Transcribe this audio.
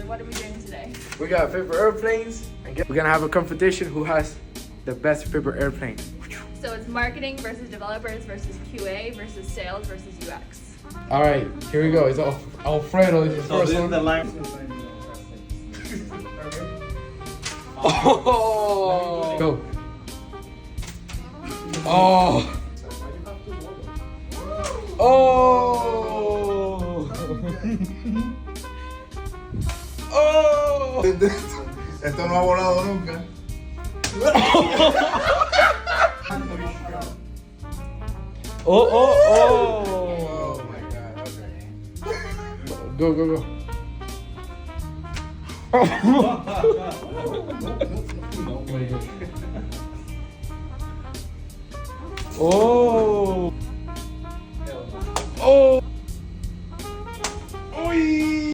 what are we doing today? We got paper airplanes. We're gonna have a competition who has the best paper airplane. So it's marketing versus developers versus QA versus sales versus UX. All right, here we go. It's Alfredo. This is So first this is one. the line. Oh! Go. Oh! Oh! Oh! Esto no ha volado nunca. Oh, oh, oh! Oh my god, okay. Go, go, go. Oh! Oh! Oi!